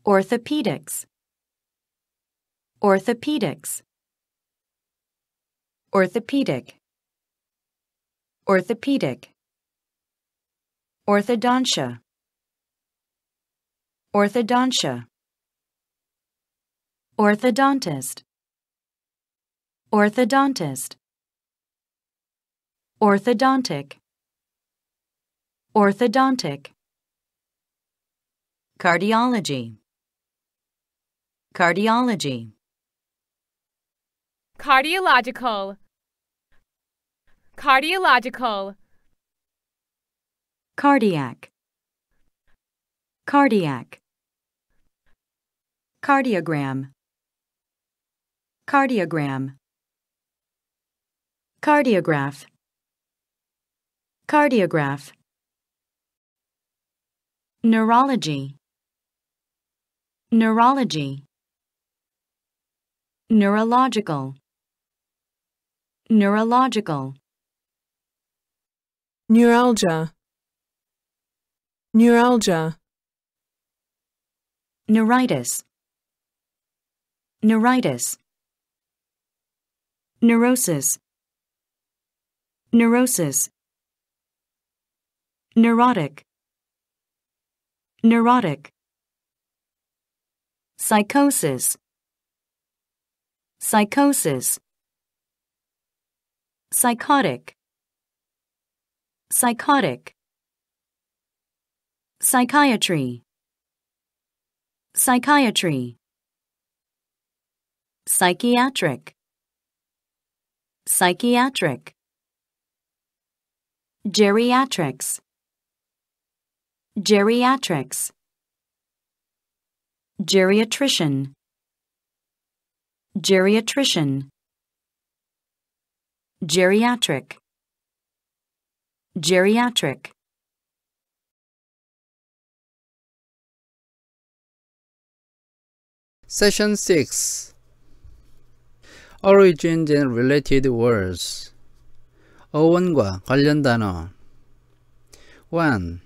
orthopedics, orthopedics, orthopedic, orthopedic, orthodontia, orthodontia, orthodontist, orthodontist, orthodontic, orthodontic, cardiology, cardiology, cardiological, cardiological, cardiac, cardiac, cardiogram, cardiogram, cardiograph, cardiograph, neurology, neurology, neurological, neurological, neuralgia, neuralgia, neuritis, neuritis, neurosis, neurosis, neurotic, neurotic, psychosis, psychosis, psychotic, psychotic, psychiatry, psychiatry, psychiatric, psychiatric, geriatrics, geriatrics, geriatrician, geriatrician, geriatric, geriatric. Session 6. Origins and related words. 어원과 관련 단어. 1.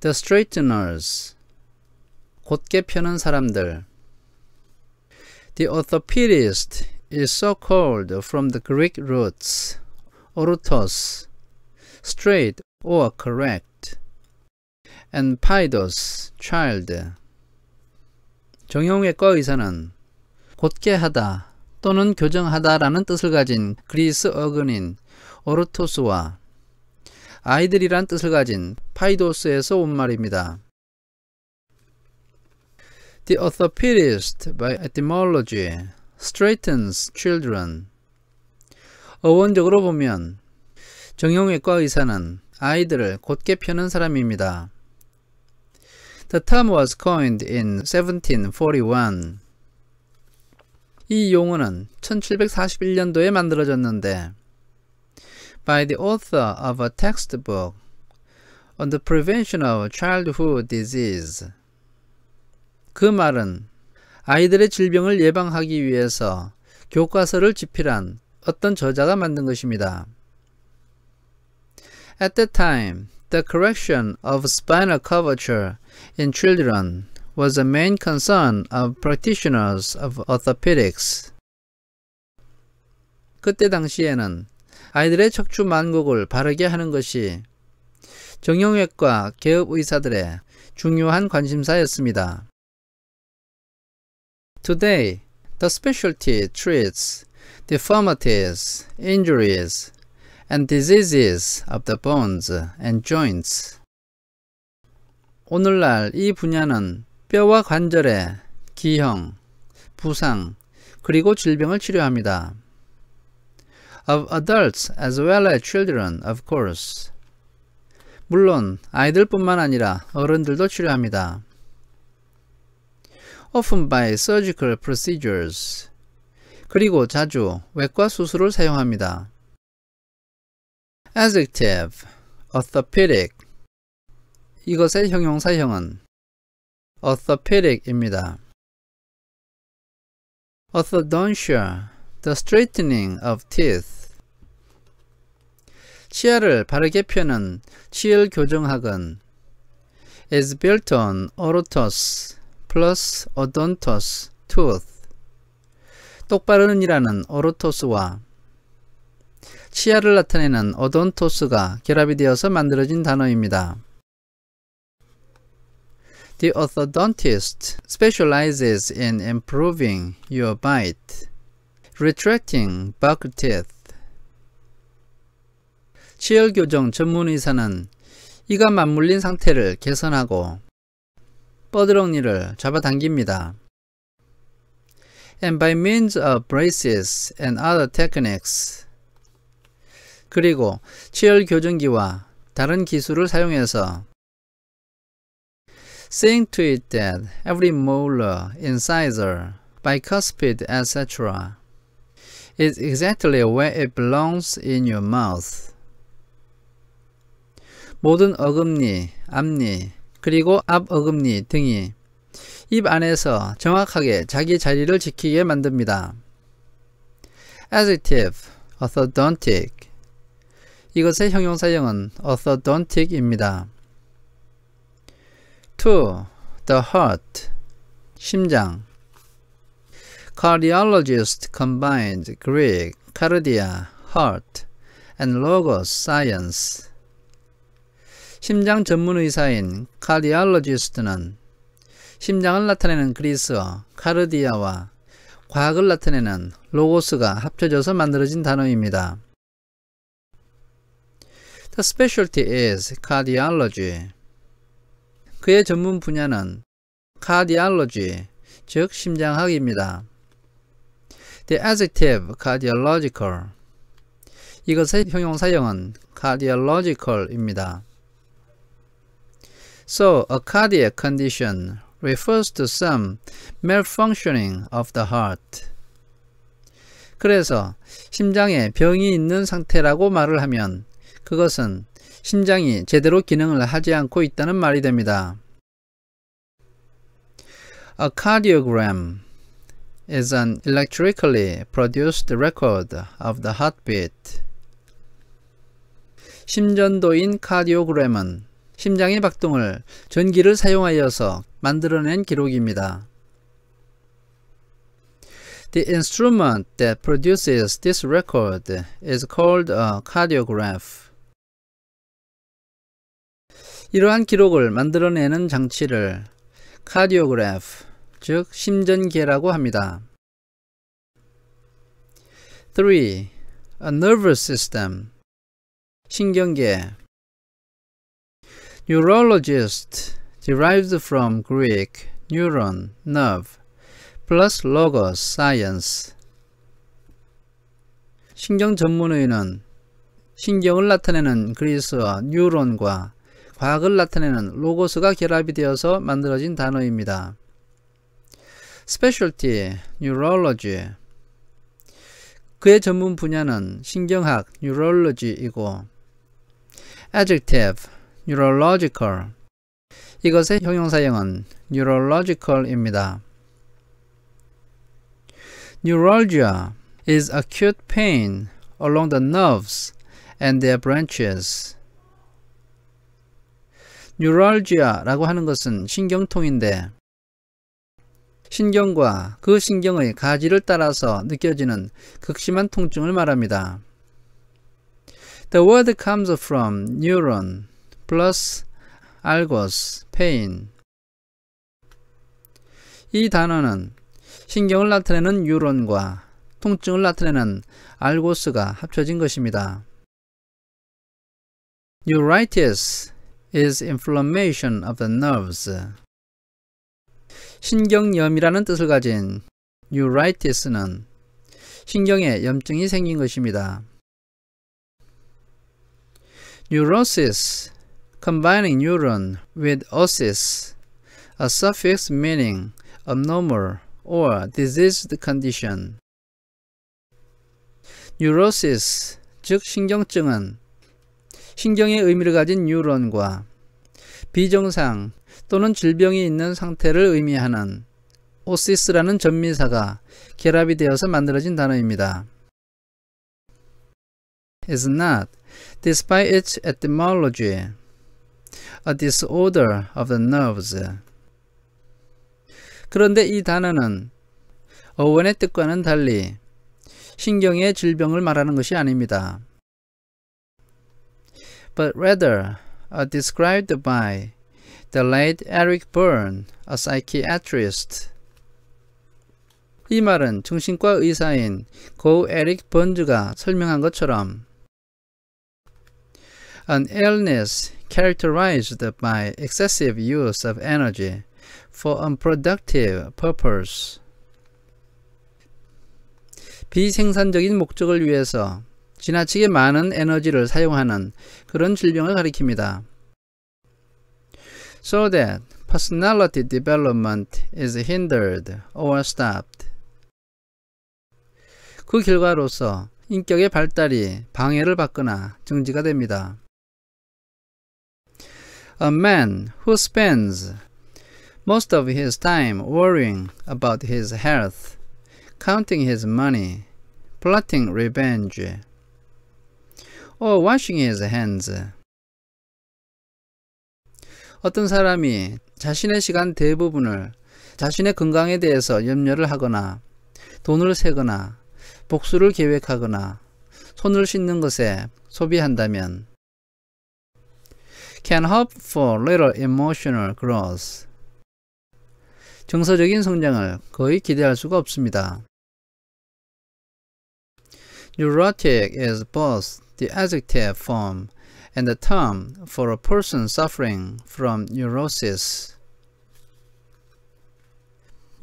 The straighteners. 곧게 펴는 사람들. The orthopedist is so called from the Greek roots orthos, straight or correct, and paidos, child. 정형외과 의사는 곧게 하다 또는 교정하다 라는 뜻을 가진 그리스 어근인 오르토스와 아이들이란 뜻을 가진 파이도스에서 온 말입니다. The orthopedist by etymology straightens children. 어원적으로 보면 정형외과 의사는 아이들을 곧게 펴는 사람입니다. The term was coined in 1741. 이 용어는 1741년도에 만들어졌는데 by the author of a textbook on the prevention of childhood disease. 그 말은 아이들의 질병을 예방하기 위해서 교과서를 집필한 어떤 저자가 만든 것입니다. At that time, the correction of spinal curvature in children was a main concern of practitioners of orthopedics. 그때 당시에는 아이들의 척추 만곡을 바르게 하는 것이 정형외과 개업 의사들의 중요한 관심사였습니다. Today, the specialty treats deformities, injuries, and diseases of the bones and joints. 오늘날 이 분야는 뼈와 관절의 기형, 부상, 그리고 질병을 치료합니다. Of adults as well as children, of course. 물론 아이들뿐만 아니라 어른들도 치료합니다. Often by surgical procedures. 그리고 자주 외과 수술을 사용합니다. Adjective, orthopedic. 이것의 형용사형은 orthopedic입니다. Orthodontia, the straightening of teeth. 치아를 바르게 펴는 치열 교정학은 is built on orthos 플러스 odontos, tooth. 똑바른이라는 오르토스와 치아를 나타내는 오돈토스가 결합이 되어서 만들어진 단어입니다. The orthodontist specializes in improving your bite, retracting buck teeth. 치열교정 전문의사는 이가 맞물린 상태를 개선하고 뻐드렁니를 잡아당깁니다. And by means of braces and other techniques. 그리고 치열교정기와 다른 기술을 사용해서 seeing to it that every molar, incisor, bicuspid, etc. is exactly where it belongs in your mouth. 모든 어금니, 앞니, 그리고 앞 어금니 등이 입 안에서 정확하게 자기 자리를 지키게 만듭니다. Adjective, orthodontic. 이것의 형용사형은 orthodontic입니다. To, the heart, 심장. Cardiologist combined Greek, cardia, heart, and logos, science. 심장 전문 의사인 cardiologist는 심장을 나타내는 그리스어 카르디아와 과학을 나타내는 로고스가 합쳐져서 만들어진 단어입니다. The specialty is cardiology. 그의 전문 분야는 cardiology, 즉 심장학입니다. The adjective cardiological. 이것의 형용사형은 cardiological입니다. So, a cardiac condition refers to some malfunctioning of the heart. 그래서 심장에 병이 있는 상태라고 말을 하면 그것은 심장이 제대로 기능을 하지 않고 있다는 말이 됩니다. A cardiogram is an electrically produced record of the heartbeat. 심전도인 카디오그램은 심장의 박동을 전기를 사용하여서 만들어낸 기록입니다. The instrument that produces this record is called a cardiograph. 이러한 기록을 만들어내는 장치를 cardiograph, 즉 심전계라고 합니다. 3. A nervous system. 신경계. Neurologist derived from Greek neuron, nerve, plus logos, science. 신경 전문의는 신경을 나타내는 그리스어 뉴런과 과학을 나타내는 로고스가 결합이 되어서 만들어진 단어입니다. Specialty, neurology. 그의 전문 분야는 신경학, neurology이고 Adjective, neurological. 이것의 형용사형은 neurological입니다. Neuralgia is acute pain along the nerves and their branches. Neuralgia라고 하는 것은 신경통인데 신경과 그 신경의 가지를 따라서 느껴지는 극심한 통증을 말합니다. The word comes from neuron plus algos, pain. 이 단어는 신경을 나타내는 뉴런과 통증을 나타내는 알고스가 합쳐진 것입니다. Neuritis is inflammation of the nerves. 신경염이라는 뜻을 가진 neuritis는 신경에 염증이 생긴 것입니다. Neurosis, combining neuron with osis, a suffix meaning abnormal or diseased condition. Neurosis, 즉 신경증은 신경의 의미를 가진 뉴런과 비정상 또는 질병이 있는 상태를 의미하는 오시스라는 전미사가 결합이 되어서 만들어진 단어입니다. Is not, despite its etymology, a disorder of the nerves. 그런데 이 단어는 어원의 뜻과는 달리 신경의 질병을 말하는 것이 아닙니다. But rather described by the late Eric Berne, a psychiatrist. 이 말은 정신과 의사인 고 에릭 번즈가 설명한 것처럼 An illness characterized by excessive use of energy for unproductive purpose. 비생산적인 목적을 위해서 지나치게 많은 에너지를 사용하는 그런 질병을 가리킵니다. So that personality development is hindered or stopped. 그 결과로서 인격의 발달이 방해를 받거나 정지가 됩니다. A man who spends most of his time worrying about his health, counting his money, plotting revenge, or washing his hands. 어떤 사람이 자신의 시간 대부분을 자신의 건강에 대해서 염려를 하거나 돈을 세거나 복수를 계획하거나 손을 씻는 것에 소비한다면 can hope for little emotional growth. 정서적인 성장을 거의 기대할 수가 없습니다. Neurotic is both the adjective form and the term for a person suffering from neurosis.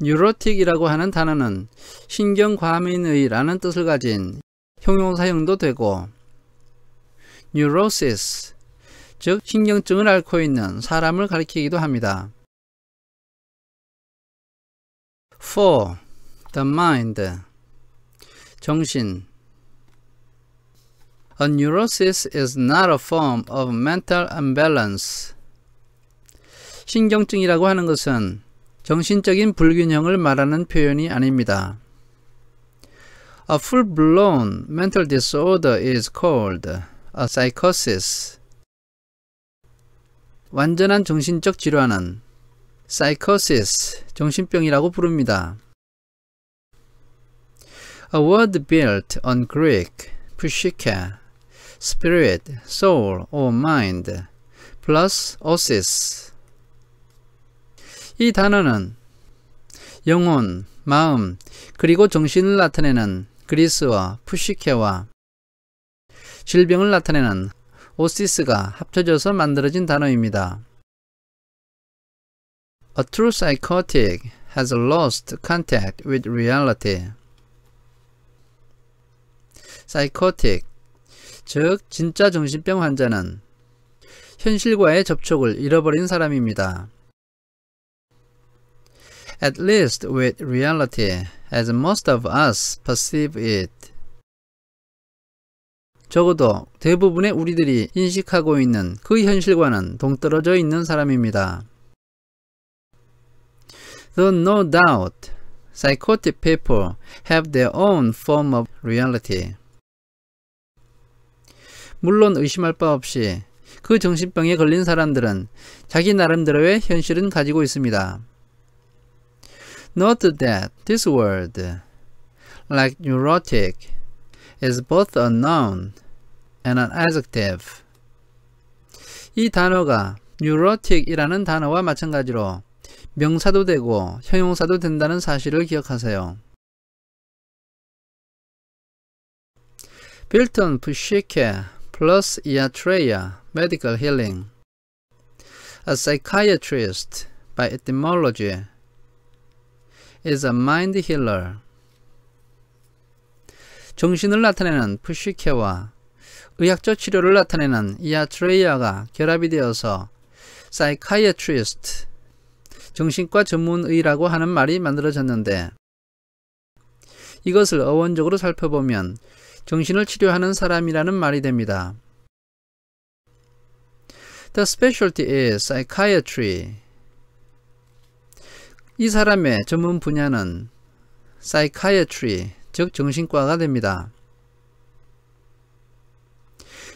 뉴로틱이라고 하는 단어는 신경과민의라는 뜻을 가진 형용사형도 되고 neurosis, 즉 신경증을 앓고 있는 사람을 가리키기도 합니다. For, the mind, 정신. A neurosis is not a form of mental imbalance. 신경증이라고 하는 것은 정신적인 불균형을 말하는 표현이 아닙니다. A full-blown mental disorder is called a psychosis. 완전한 정신적 질환은 psychosis, 정신병이라고 부릅니다. A word built on Greek, psyche, spirit, soul or mind, plus osis. 이 단어는 영혼, 마음, 그리고 정신을 나타내는 그리스어 푸시케와 질병을 나타내는 오시스가 합쳐져서 만들어진 단어입니다. A true psychotic has lost contact with reality. psychotic, 즉 진짜 정신병 환자는 현실과의 접촉을 잃어버린 사람입니다. At least with reality, as most of us perceive it. 적어도 대부분의 우리들이 인식하고 있는 그 현실과는 동떨어져 있는 사람입니다. Though no doubt, psychotic people have their own form of reality. 물론 의심할 바 없이 그 정신병에 걸린 사람들은 자기 나름대로의 현실은 가지고 있습니다. Note that this word, like neurotic, is both a noun and an adjective. 이 단어가 neurotic이라는 단어와 마찬가지로 명사도 되고 형용사도 된다는 사실을 기억하세요. Built on psyche plus iatreia, medical healing. A psychiatrist, by etymology, is a mind healer. 정신을 나타내는 psyche와 의학적 치료를 나타내는 이아트레이아가 결합이 되어서 psychiatrist, 정신과 전문의라고 하는 말이 만들어졌는데 이것을 어원적으로 살펴보면 정신을 치료하는 사람이라는 말이 됩니다. The specialty is psychiatry. 이 사람의 전문 분야는 psychiatry, 즉 정신과가 됩니다.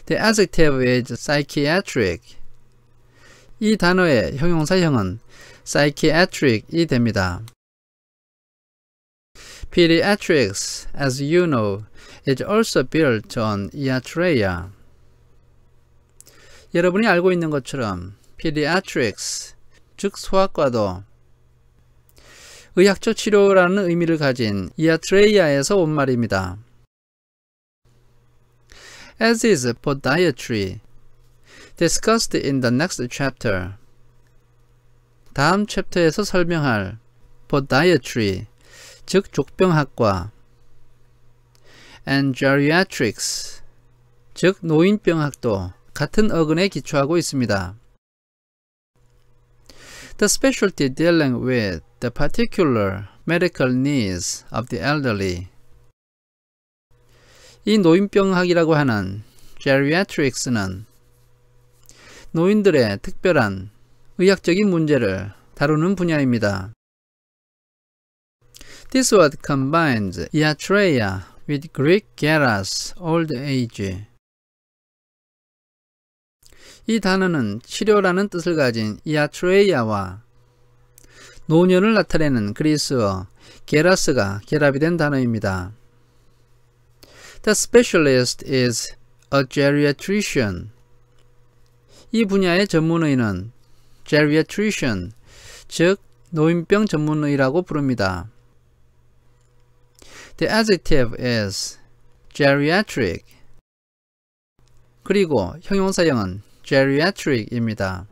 The adjective is psychiatric. 이 단어의 형용사형은 psychiatric이 됩니다. Pediatrics, as you know, is also built on iatreia. 여러분이 알고 있는 것처럼 Pediatrics, 즉 소아과도 의학적 치료라는 의미를 가진 이아트레이아에서 온 말입니다. As is podiatry, discussed in the next chapter. 다음 챕터에서 설명할 podiatry, 즉 족병학과, and geriatrics, 즉 노인병학도 같은 어근에 기초하고 있습니다. The specialty dealing with the particular medical needs of the elderly. 이 노인병학이라고 하는 geriatrics는 노인들의 특별한 의학적인 문제를 다루는 분야입니다. This word combines iatreia with Greek geras, old age. 이 단어는 치료라는 뜻을 가진 이아트레이아와 노년을 나타내는 그리스어 게라스가 결합이 된 단어입니다. The specialist is a geriatrician. 이 분야의 전문의는 geriatrician, 즉 노인병 전문의라고 부릅니다. The adjective is geriatric. 그리고 형용사형은 geriatric입니다.